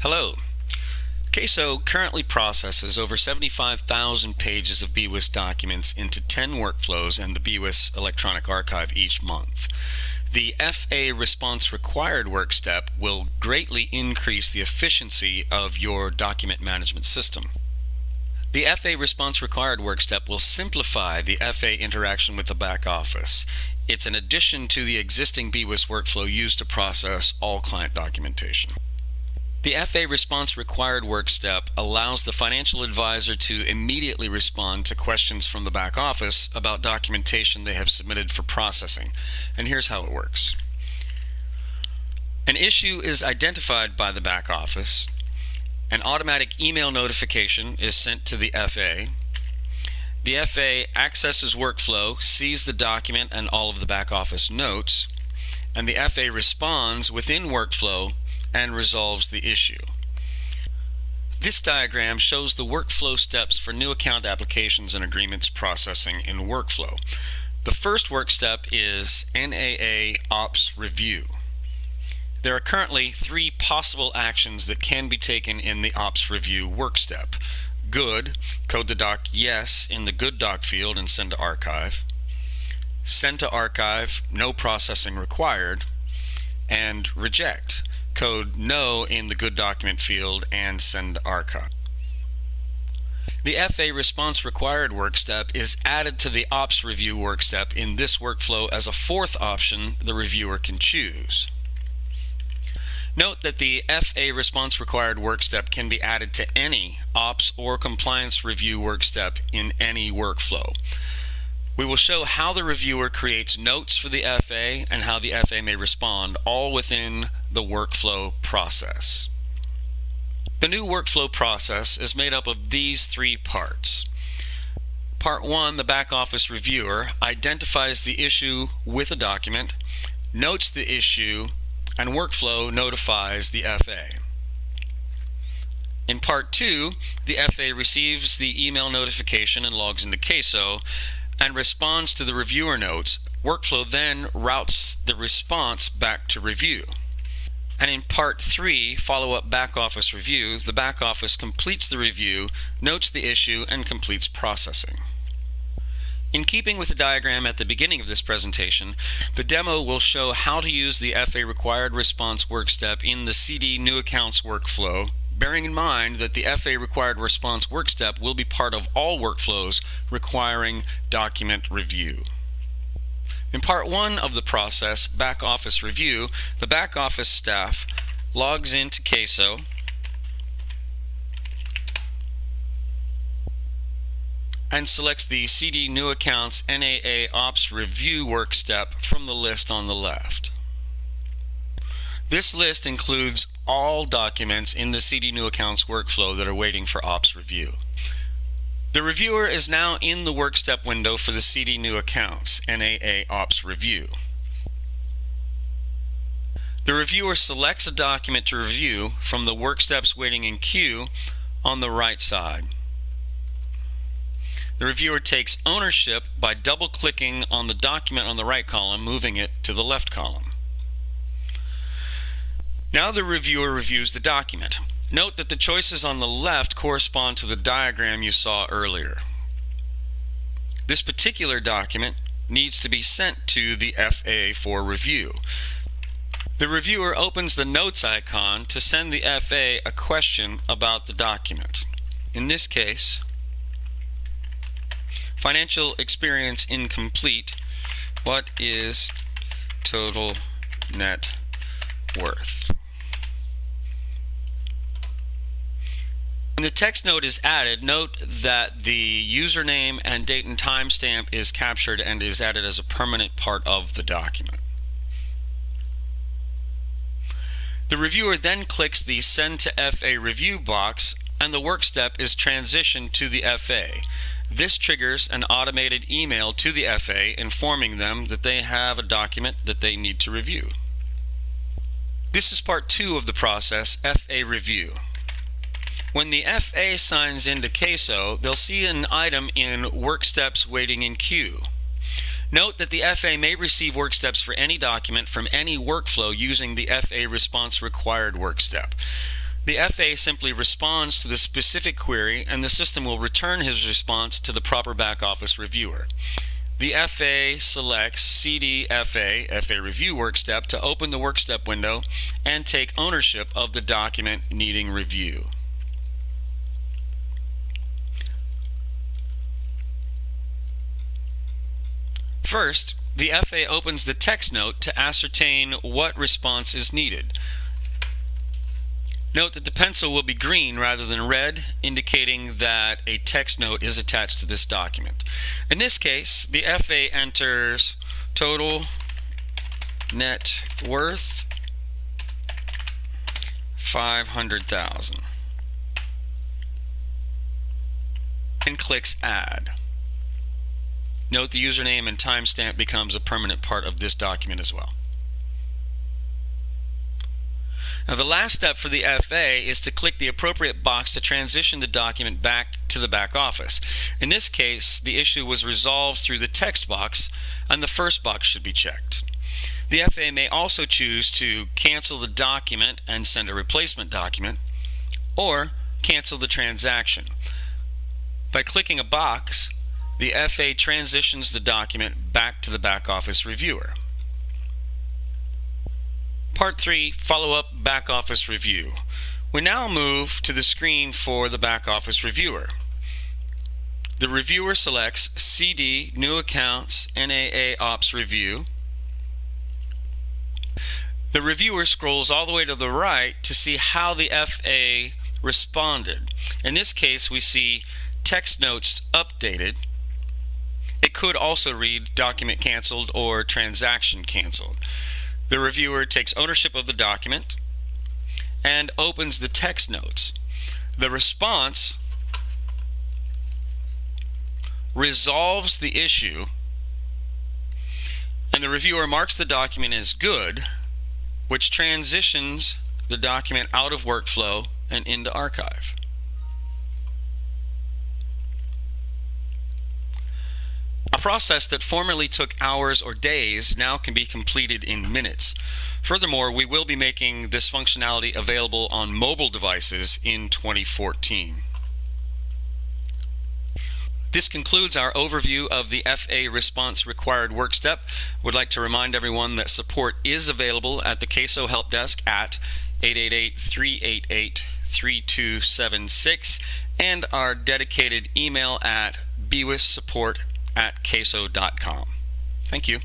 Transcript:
Hello. CASO currently processes over 75,000 pages of BWIS documents into 10 workflows and the BWIS electronic archive each month. The FA response required work step will greatly increase the efficiency of your document management system. The FA response required work step will simplify the FA interaction with the back office. It's an addition to the existing BWIS workflow used to process all client documentation. The FA response required work step allows the financial advisor to immediately respond to questions from the back office about documentation they have submitted for processing. And here's how it works. An issue is identified by the back office. An automatic email notification is sent to the FA. The FA accesses workflow, sees the document and all of the back office notes, and the FA responds within workflow and resolves the issue. This diagram shows the workflow steps for new account applications and agreements processing in workflow. The first work step is NAA Ops Review. There are currently 3 possible actions that can be taken in the Ops Review work step. Good, code the doc yes in the Good Doc field and send to archive. Send to archive, no processing required. And reject, code no in the Good Document field and send to archive. The FA response required work step is added to the Ops Review work step in this workflow as a 4th option the reviewer can choose. Note that the FA response required work step can be added to any Ops or Compliance Review work step in any workflow. We will show how the reviewer creates notes for the FA and how the FA may respond, all within the workflow process. The new workflow process is made up of these 3 parts. Part 1, the back office reviewer identifies the issue with a document, notes the issue, and workflow notifies the FA. In Part 2, the FA receives the email notification and logs into CASO and responds to the reviewer notes. Workflow then routes the response back to review. And in Part 3, follow-up back office review, the back office completes the review, notes the issue, and completes processing. In keeping with the diagram at the beginning of this presentation, the demo will show how to use the FA required response work step in the CD new accounts workflow, bearing in mind that the FA required response work step will be part of all workflows requiring document review. In Part 1 of the process, back office review, the back office staff logs into CASO and selects the CD New Accounts NAA Ops Review work step from the list on the left. This list includes all documents in the CD New Accounts workflow that are waiting for Ops Review. The reviewer is now in the work step window for the CD New Accounts NAA Ops Review. The reviewer selects a document to review from the work steps waiting in queue on the right side. The reviewer takes ownership by double-clicking on the document on the right column, moving it to the left column. Now the reviewer reviews the document. Note that the choices on the left correspond to the diagram you saw earlier. This particular document needs to be sent to the FA for review. The reviewer opens the notes icon to send the FA a question about the document. In this case, financial experience incomplete. What is total net worth? When the text note is added, note that the username and date and timestamp is captured and is added as a permanent part of the document. The reviewer then clicks the Send to FA Review box and the work step is transitioned to the FA. This triggers an automated email to the FA informing them that they have a document that they need to review. This is Part 2 of the process, FA Review. When the FA signs into CASO, they'll see an item in Work Steps Waiting in Queue. Note that the FA may receive work steps for any document from any workflow using the FA response required work step. The FA simply responds to the specific query, and the system will return his response to the proper back-office reviewer. The FA selects CD FA Review Work Step to open the Work Step window and take ownership of the document needing review. First, the FA opens the text note to ascertain what response is needed. Note that the pencil will be green rather than red, indicating that a text note is attached to this document. In this case, the FA enters total net worth 500,000 and clicks Add. Note the username and timestamp becomes a permanent part of this document as well. Now the last step for the FA is to click the appropriate box to transition the document back to the back office. In this case, the issue was resolved through the text box, and the first box should be checked. The FA may also choose to cancel the document and send a replacement document, or cancel the transaction. By clicking a box, the FA transitions the document back to the back office reviewer. Part 3, Follow-up Back Office Review. We now move to the screen for the back office reviewer. The reviewer selects CD New Accounts NAA Ops Review. The reviewer scrolls all the way to the right to see how the FA responded. In this case, we see text notes updated. It could also read document canceled or transaction canceled. The reviewer takes ownership of the document and opens the text notes. The response resolves the issue, and the reviewer marks the document as good, which transitions the document out of workflow and into archive. A process that formerly took hours or days now can be completed in minutes. Furthermore, we will be making this functionality available on mobile devices in 2014. This concludes our overview of the FA response required work step. Would like to remind everyone that support is available at the CAISO Help Desk at 888-388-3276 and our dedicated email at bwisupport@caiso.com. Thank you.